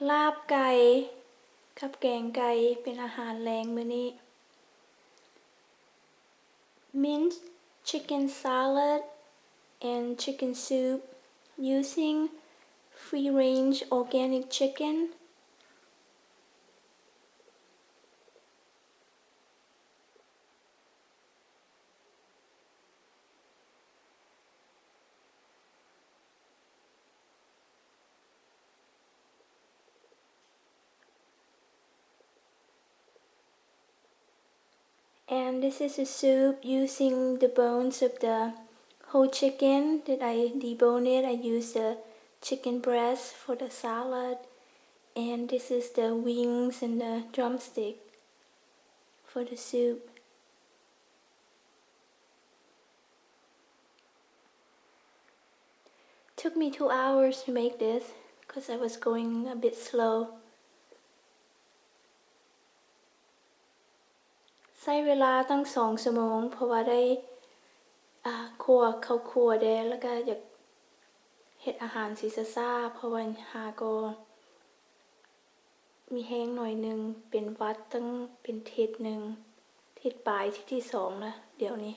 ลาบไก่กับแกงไก่เป็นอาหารแรงมื้อนี้ Minced chicken salad and chicken soup using free-range organic chicken. And this is a soup using the bones of the whole chicken that I deboned it. I used the chicken breast for the salad. And this is the wings and the drumstick for the soup. Took me 2 hours to make this because I was going a bit slow. ใช้เวลาตั้ง2 ชั่วโมงเพราะว่าได้คั่วข้าวคั่วแดงแล้วก็อยากเฮ็ดอาหารสิซ่าๆเพราะว่าหาก็มีแห้งหน่อยนึงเป็นหวัดตั้งเป็นอาทิตย์นึงอาทิตย์ปลายอาทิตย์ที่2แล้วเดี๋ยวนี้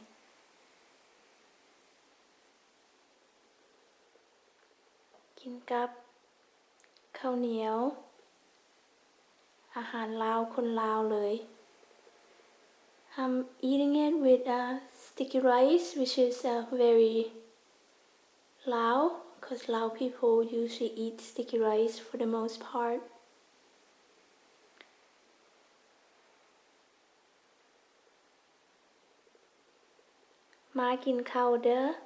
กินกับข้าวเหนียวอาหารลาวคนลาวเลย I'm eating it with sticky rice, which is very Lao, because Lao people usually eat sticky rice for the most part. Ma kin khao de.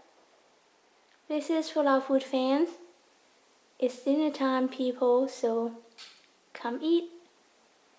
This is for our food fans. It's dinner time, people, so come eat.